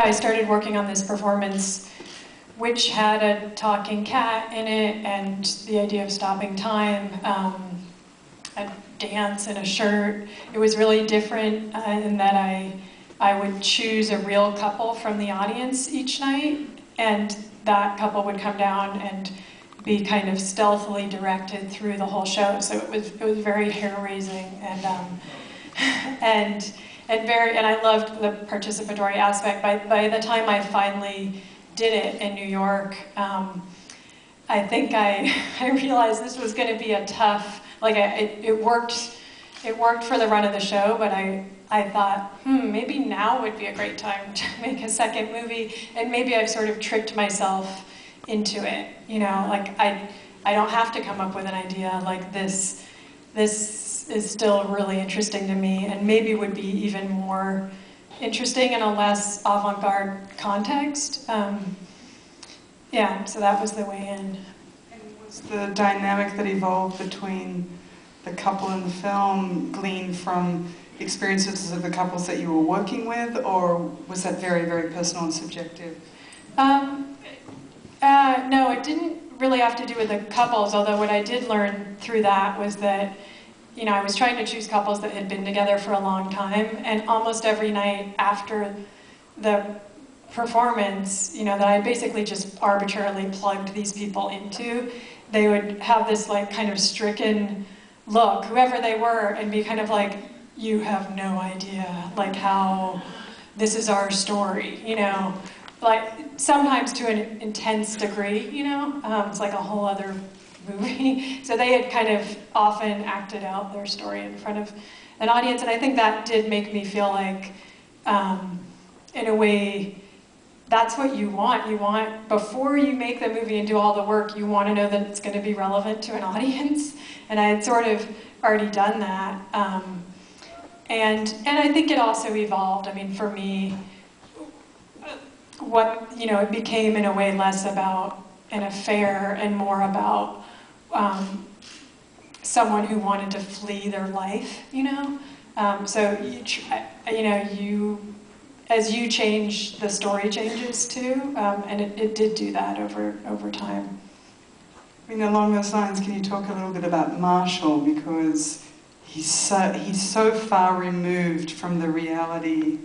I started working on this performance which had a talking cat in it and the idea of stopping time, a dance and a shirt. It was really different in that I would choose a real couple from the audience each night, and that couple would come down and be kind of stealthily directed through the whole show. So it was very hair-raising and I loved the participatory aspect. By the time I finally did it in New York, I think I realized this was going to be a tough, like it worked for the run of the show, but I thought, maybe now would be a great time to make a second movie, and maybe I've sort of tricked myself into it, you know, like I don't have to come up with an idea like this is still really interesting to me and maybe would be even more interesting in a less avant-garde context. Yeah, so that was the way in. And was the dynamic that evolved between the couple in the film gleaned from experiences of the couples that you were working with, or was that very, very personal and subjective? No, it didn't really have to do with the couples, although what I did learn through that was that, you know, I was trying to choose couples that had been together for a long time, and almost every night after the performance, you know, that I basically just arbitrarily plugged these people into, they would have this like kind of stricken look, whoever they were, and be kind of like, you have no idea, like how this is our story, you know, like sometimes to an intense degree, you know, it's like a whole other movie. So they had kind of often acted out their story in front of an audience, and I think that did make me feel like, in a way, that's what you want. You want, before you make the movie and do all the work, you want to know that it's going to be relevant to an audience, and I had sort of already done that. And I think it also evolved. I mean, for me, it became in a way less about an affair and more about someone who wanted to flee their life, you know? So, as you change, the story changes too, and it did do that over time. I mean, along those lines, can you talk a little bit about Marshall, because he's so far removed from the reality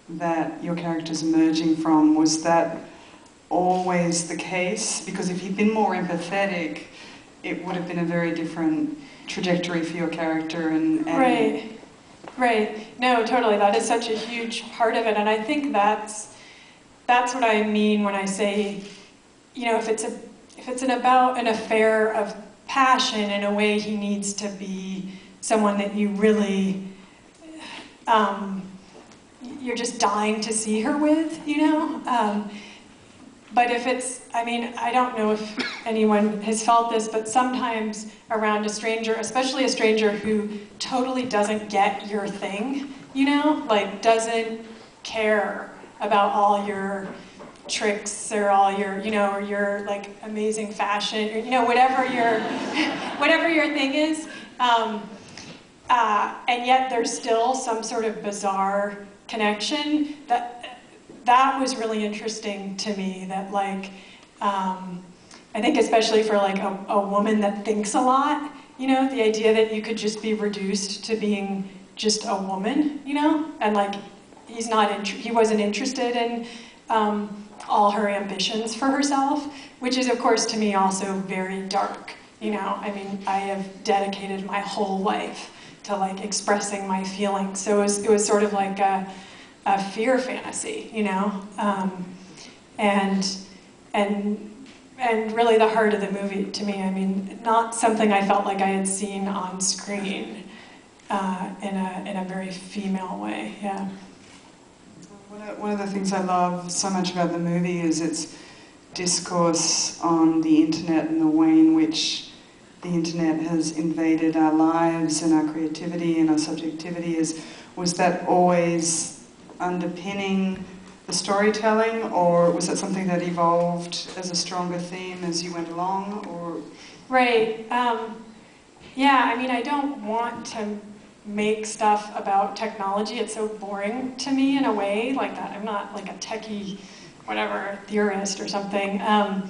that your character's emerging from. Was that always the case? Because if he'd been more empathetic, it would have been a very different trajectory for your character. And Right. No, totally. That is such a huge part of it, and I think that's what I mean when I say, you know, if it's about an affair of passion, in a way, he needs to be someone that you really, you're just dying to see her with, you know? But if it's, I mean, I don't know if anyone has felt this, but sometimes around a stranger, especially a stranger who totally doesn't get your thing, you know? Like, doesn't care about all your tricks or all your, you know, or your, like, amazing fashion, or, you know, whatever your thing is. And yet there's still some sort of bizarre connection that was really interesting to me, that like, I think especially for like a woman that thinks a lot, you know, the idea that you could just be reduced to being just a woman, you know, and like he wasn't interested in all her ambitions for herself, which is of course to me also very dark, you know. I mean, I have dedicated my whole life to like expressing my feelings, so it was sort of like a fear fantasy, you know, and really the heart of the movie to me. I mean, not something I felt like I had seen on screen in a very female way. Yeah. One of the things I love so much about the movie is its discourse on the internet and the way in which the internet has invaded our lives and our creativity and our subjectivity. Was that always underpinning the storytelling, or was that something that evolved as a stronger theme as you went along? Or right. Yeah, I mean, I don't want to make stuff about technology. It's so boring to me in a way, like that. I'm not like a techie, whatever, theorist or something. And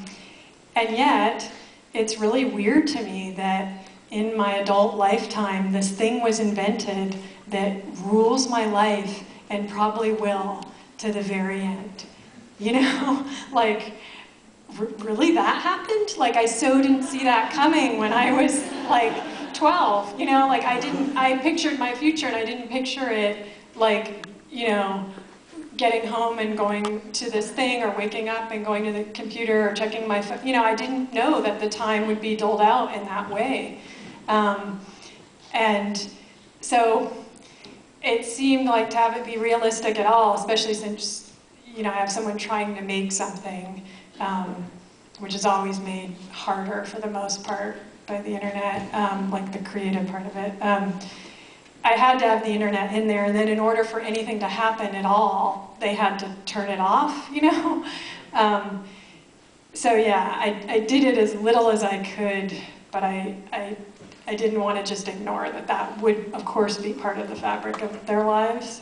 yet, it's really weird to me that in my adult lifetime, this thing was invented that rules my life and probably will to the very end. You know, like, really that happened? Like, I so didn't see that coming when I was like 12, you know, like I pictured my future and I didn't picture it like, you know, getting home and going to this thing or waking up and going to the computer or checking my phone. You know, I didn't know that the time would be doled out in that way. And so it seemed like to have it be realistic at all, especially since, you know, I have someone trying to make something, which is always made harder for the most part by the internet, like the creative part of it. I had to have the internet in there, and then in order for anything to happen at all, they had to turn it off, you know? So yeah, I did it as little as I could, but I didn't want to just ignore that that would, of course, be part of the fabric of their lives.